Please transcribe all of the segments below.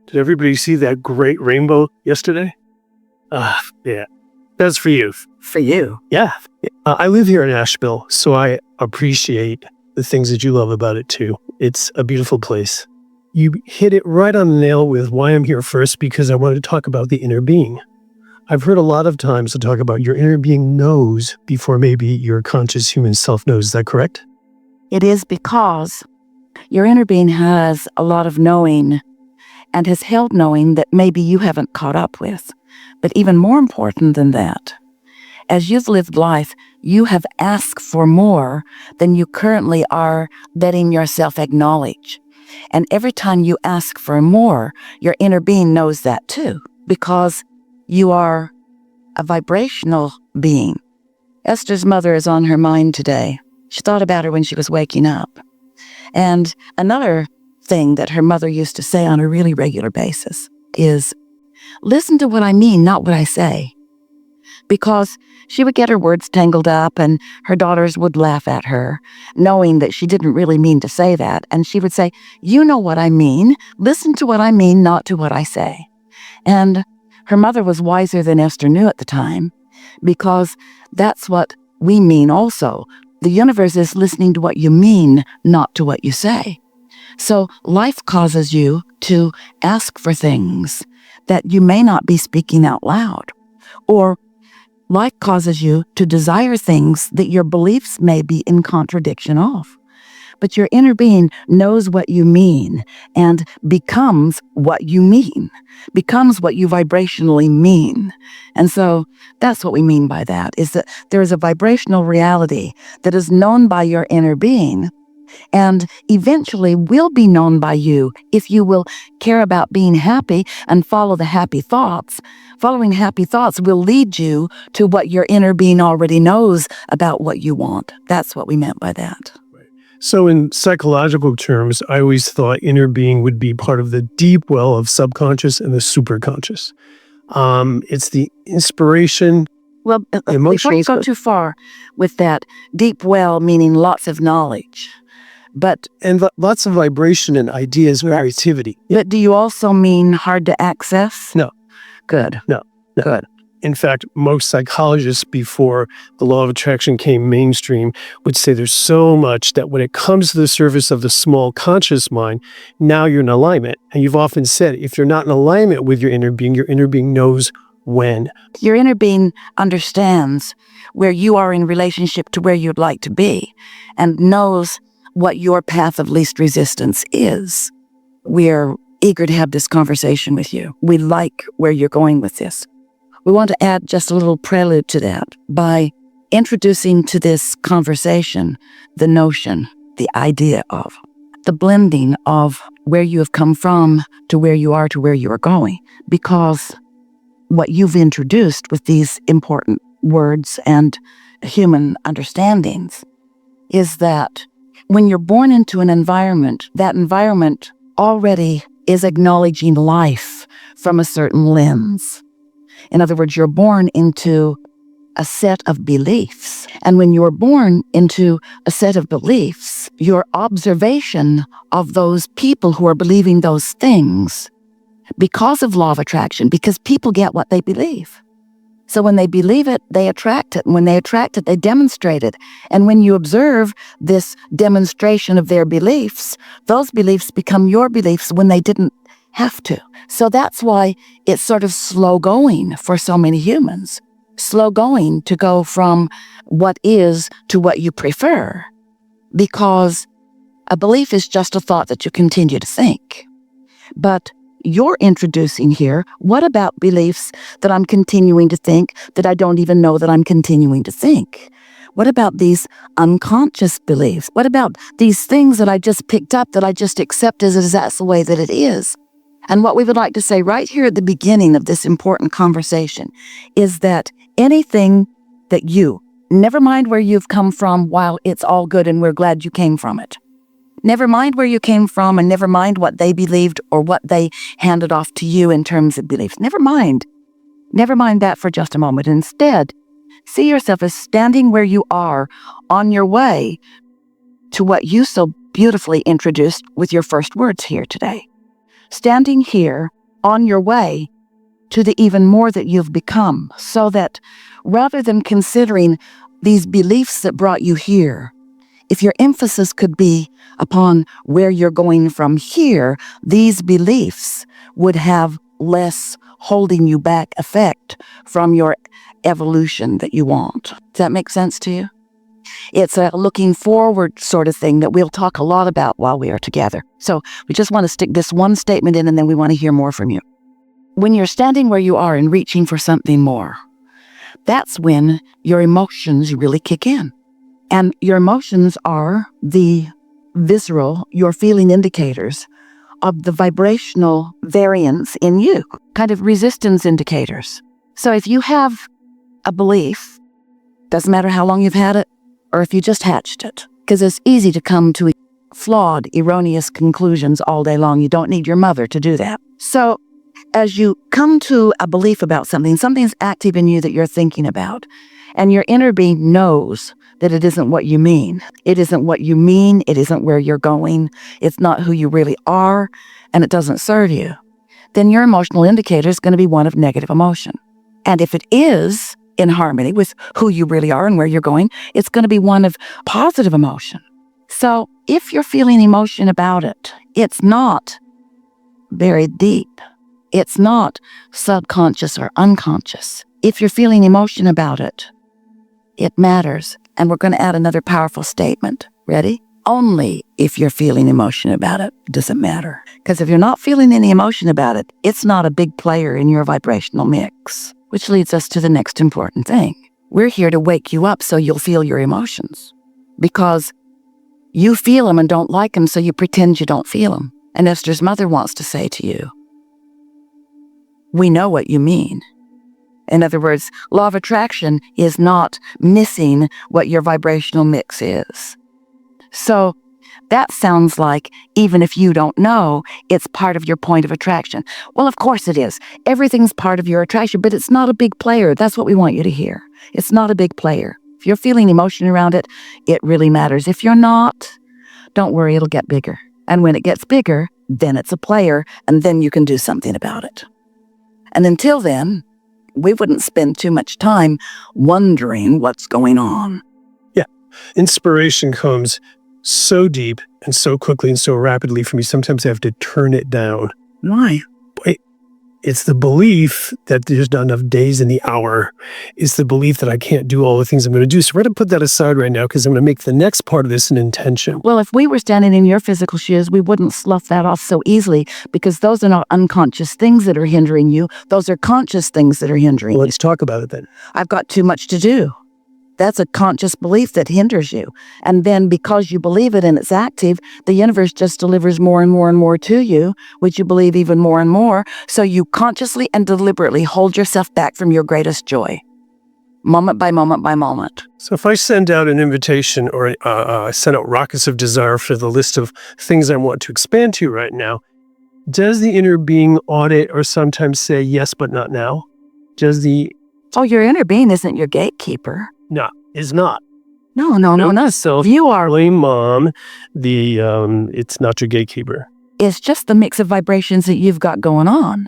Did everybody see that great rainbow yesterday? Yeah. That's for you. For you? Yeah. I live here in Asheville, so I appreciate the things that you love about it too. It's a beautiful place. You hit it right on the nail with why I'm here first, because I wanted to talk about the inner being. I've heard a lot of times to talk about your inner being knows before maybe your conscious human self knows. Is that correct? It is because your inner being has a lot of knowing and has held knowing that maybe you haven't caught up with. But even more important than that, as you've lived life, you have asked for more than you currently are letting yourself acknowledge. And every time you ask for more, your inner being knows that too, because you are a vibrational being. Esther's mother is on her mind today. She thought about her when she was waking up. And another thing that her mother used to say on a really regular basis is, listen to what I mean, not what I say. Because she would get her words tangled up and her daughters would laugh at her, knowing that she didn't really mean to say that. And she would say, you know what I mean. Listen to what I mean, not to what I say. And her mother was wiser than Esther knew at the time, because that's what we mean also. The universe is listening to what you mean, not to what you say. So life causes you to ask for things that you may not be speaking out loud, or life causes you to desire things that your beliefs may be in contradiction of. But your inner being knows what you mean and becomes what you mean, becomes what you vibrationally mean. And so that's what we mean by that, is that there is a vibrational reality that is known by your inner being and eventually will be known by you if you will care about being happy and follow the happy thoughts. Following happy thoughts will lead you to what your inner being already knows about what you want. That's what we meant by that. So in psychological terms, I always thought inner being would be part of the deep well of subconscious and the superconscious. It's the inspiration. Well, before you go too far with that, deep well meaning lots of knowledge. And lots of vibration and ideas, creativity. But do you also mean hard to access? No. Good. No. Good. In fact, most psychologists before the law of attraction came mainstream would say there's so much that when it comes to the surface of the small conscious mind, now you're in alignment. And you've often said, if you're not in alignment with your inner being knows when. Your inner being understands where you are in relationship to where you'd like to be and knows what your path of least resistance is. We're eager to have this conversation with you. We like where you're going with this. We want to add just a little prelude to that by introducing to this conversation the notion, the idea of, the blending of where you have come from to where you are to where you are going. Because what you've introduced with these important words and human understandings is that when you're born into an environment, that environment already is acknowledging life from a certain lens. In other words, you're born into a set of beliefs. And when you're born into a set of beliefs, your observation of those people who are believing those things, because of law of attraction, because people get what they believe. So when they believe it, they attract it. And when they attract it, they demonstrate it. And when you observe this demonstration of their beliefs, those beliefs become your beliefs when they didn't have to. So that's why it's sort of slow going for so many humans. Slow going to go from what is to what you prefer. Because a belief is just a thought that you continue to think. But you're introducing here, what about beliefs that I'm continuing to think that I don't even know that I'm continuing to think? What about these unconscious beliefs? What about these things that I just picked up that I just accept as that's the way that it is? And what we would like to say right here at the beginning of this important conversation is that anything that never mind where you've come from, while it's all good and we're glad you came from it. Never mind where you came from and never mind what they believed or what they handed off to you in terms of beliefs. Never mind. Never mind that for just a moment. Instead, see yourself as standing where you are on your way to what you so beautifully introduced with your first words here today. standing here on your way to the even more that you've become, so that rather than considering these beliefs that brought you here, if your emphasis could be upon where you're going from here, these beliefs would have less holding you back effect from your evolution that you want. Does that make sense to you? It's a looking forward sort of thing that we'll talk a lot about while we are together. So we just want to stick this one statement in, and then we want to hear more from you. When you're standing where you are and reaching for something more, that's when your emotions really kick in. And your emotions are the visceral, your feeling indicators of the vibrational variance in you, kind of resistance indicators. So if you have a belief, doesn't matter how long you've had it, or if you just hatched it, because it's easy to come to flawed, erroneous conclusions all day long. You don't need your mother to do that. So as you come to a belief about something, something's active in you that you're thinking about, and your inner being knows that it isn't what you mean. It isn't what you mean. It isn't where you're going. It's not who you really are, and it doesn't serve you. Then your emotional indicator is going to be one of negative emotion. And if it is in harmony with who you really are and where you're going, it's going to be one of positive emotion. So if you're feeling emotion about it, it's not very deep. It's not subconscious or unconscious. If you're feeling emotion about it, it matters. And we're going to add another powerful statement. Ready? Only if you're feeling emotion about it does it matter. Because if you're not feeling any emotion about it, it's not a big player in your vibrational mix. Which leads us to the next important thing. We're here to wake you up so you'll feel your emotions. Because you feel them and don't like them, so you pretend you don't feel them. And Esther's mother wants to say to you, we know what you mean. In other words, law of attraction is not missing what your vibrational mix is. So that sounds like, even if you don't know, it's part of your point of attraction. Well, of course it is. Everything's part of your attraction, but it's not a big player. That's what we want you to hear. It's not a big player. If you're feeling emotion around it, it really matters. If you're not, don't worry, it'll get bigger. And when it gets bigger, then it's a player, and then you can do something about it. And until then, we wouldn't spend too much time wondering what's going on. Yeah. Inspiration comes so deep and so quickly and so rapidly for me. Sometimes I have to turn it down. Why? It's the belief that there's not enough days in the hour. It's the belief that I can't do all the things I'm going to do. So we're going to put that aside right now because I'm going to make the next part of this an intention. Well, if we were standing in your physical shoes, we wouldn't slough that off so easily because those are not unconscious things that are hindering you. Those are conscious things that are hindering Well, you. let's talk about it then. I've got too much to do. That's a conscious belief that hinders you. And then because you believe it and it's active, the universe just delivers more and more and more to you, which you believe even more and more. So you consciously and deliberately hold yourself back from your greatest joy, moment by moment by moment. So if I send out an invitation or I send out rockets of desire for the list of things I want to expand to right now, does the inner being audit or sometimes say yes, but not now? Oh, your inner being isn't your gatekeeper. No, is not. No. So You are. blame mom. It's not your gatekeeper. It's just the mix of vibrations that you've got going on.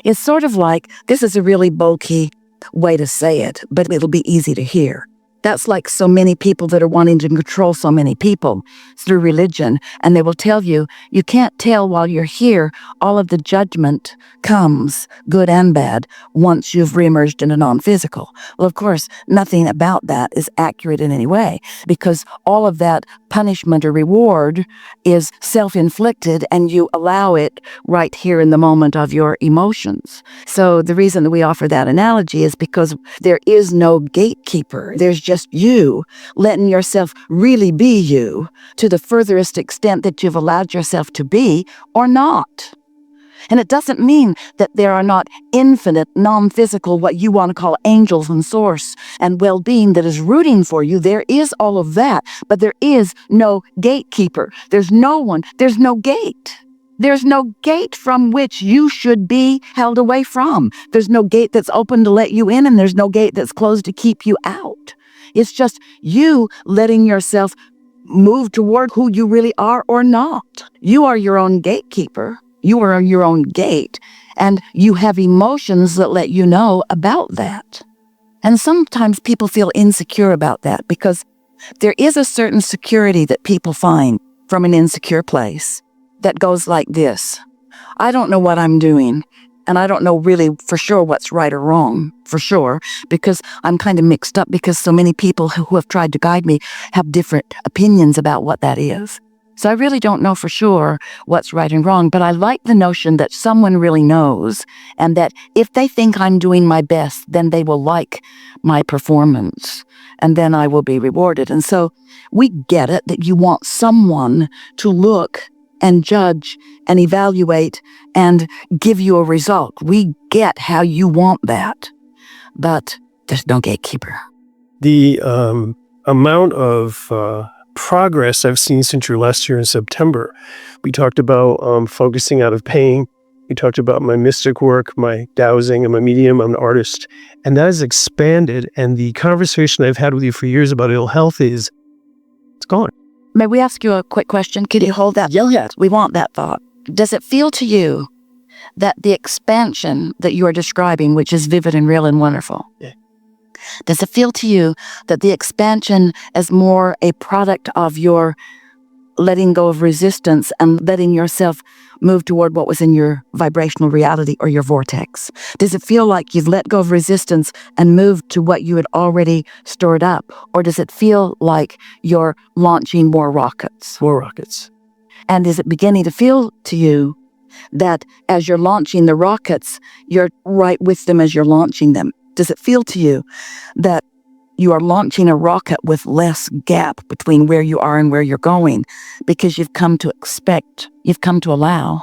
It's sort of like, this is a really bulky way to say it, but it'll be easy to hear. That's like so many people that are wanting to control so many people through religion. And they will tell you, you can't tell while you're here, all of the judgment comes, good and bad, once you've reemerged in a non-physical. Well, of course, nothing about that is accurate in any way because all of that punishment or reward is self-inflicted and you allow it right here in the moment of your emotions. So the reason that we offer that analogy is because there is no gatekeeper. There's just you letting yourself really be you to the furthest extent that you've allowed yourself to be or not. And it doesn't mean that there are not infinite, non-physical, what you want to call angels and source and well-being that is rooting for you. There is all of that, but there is no gatekeeper. There's no one. There's no gate. There's no gate from which you should be held away from. There's no gate that's open to let you in, and there's no gate that's closed to keep you out. It's just you letting yourself move toward who you really are or not. You are your own gatekeeper. You are your own gate, and you have emotions that let you know about that. And sometimes people feel insecure about that because there is a certain security that people find from an insecure place that goes like this. I don't know what I'm doing, and I don't know really for sure what's right or wrong, for sure, because I'm kind of mixed up because so many people who have tried to guide me have different opinions about what that is. So I really don't know for sure what's right and wrong, but I like the notion that someone really knows, and that if they think I'm doing my best, then they will like my performance, and then I will be rewarded. And so we get it that you want someone to look and judge and evaluate and give you a result. We get how you want that, but there's no gatekeeper. The amount of progress I've seen since your last year in September. We talked about focusing out of pain. We talked about my mystic work, my dowsing, I'm a medium, I'm an artist. And that has expanded. And the conversation I've had with you for years about ill health it's gone. May we ask you a quick question? Could you hold that? Yeah. We want that thought. Does it feel to you that the expansion that you are describing, which is vivid and real and wonderful, does it feel to you that the expansion is more a product of your letting go of resistance and letting yourself move toward what was in your vibrational reality or your vortex? Does it feel like you've let go of resistance and moved to what you had already stored up? Or does it feel like you're launching more rockets? More rockets. And is it beginning to feel to you that as you're launching the rockets, you're right with them as you're launching them? Does it feel to you that you are launching a rocket with less gap between where you are and where you're going because you've come to expect, you've come to allow,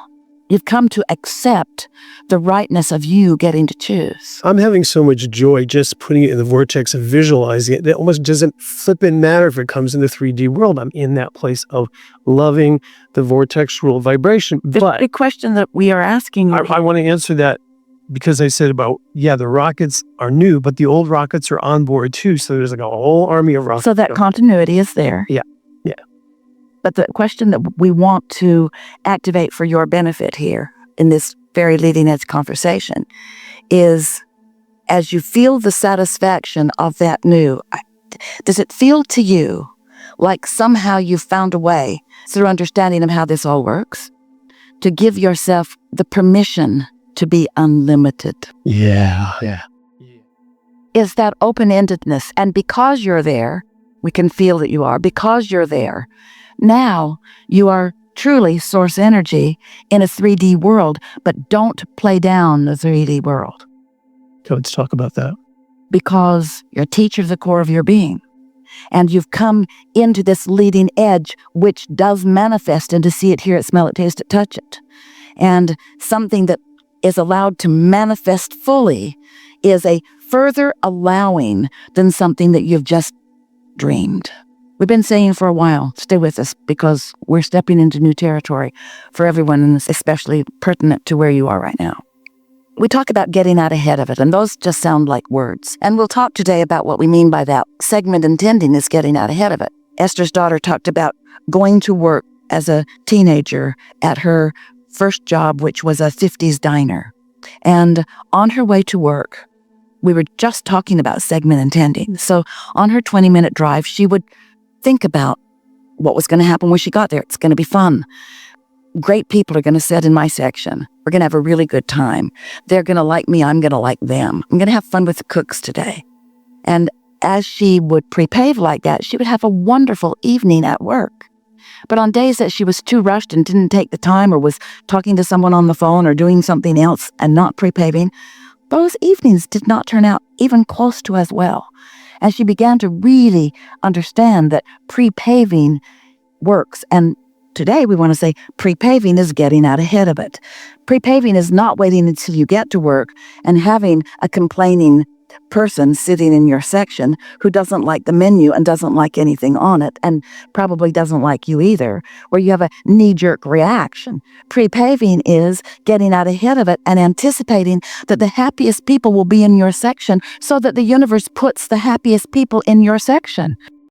you've come to accept the rightness of you getting to choose? I'm having so much joy just putting it in the vortex and visualizing it. It almost doesn't flipping matter if it comes in the 3D world. I'm in that place of loving the vortex rule vibration. But the question that we are asking, I want to answer that because I said about, the rockets are new, but the old rockets are on board too. So there's like a whole army of rockets. So that continuity is there. Yeah. But the question that we want to activate for your benefit here in this very leading edge conversation is, as you feel the satisfaction of that new, does it feel to you like somehow you've found a way through understanding of how this all works to give yourself the permission to be unlimited? Yeah. Is that open-endedness. And because you're there, we can feel that you are, because you're there, now you are truly source energy in a 3D world, but don't play down the 3D world. So let's talk about that. Because you're a teacher of the core of your being. And you've come into this leading edge, which does manifest into see it, hear it, smell it, taste it, touch it. And something that is allowed to manifest fully is a further allowing than something that you've just dreamed. We've been saying for a while, stay with us, because we're stepping into new territory for everyone, and it's especially pertinent to where you are right now. We talk about getting out ahead of it, and those just sound like words. And we'll talk today about what we mean by that. Segment intending is getting out ahead of it. Esther's daughter talked about going to work as a teenager at her first job, which was a 50s diner. And on her way to work, we were just talking about segment intending. So on her 20-minute drive, she would think about what was going to happen when she got there. It's going to be fun. Great people are going to sit in my section. We're going to have a really good time. They're going to like me. I'm going to like them. I'm going to have fun with the cooks today. And as she would prepave like that, she would have a wonderful evening at work. But on days that she was too rushed and didn't take the time, or was talking to someone on the phone or doing something else and not prepaving, those evenings did not turn out even close to as well. And she began to really understand that prepaving works. And today we want to say prepaving is getting out ahead of it. Prepaving is not waiting until you get to work and having a complaining person sitting in your section who doesn't like the menu and doesn't like anything on it and probably doesn't like you either, where you have a knee-jerk reaction. Prepaving is getting out ahead of it and anticipating that the happiest people will be in your section so that the universe puts the happiest people in your section.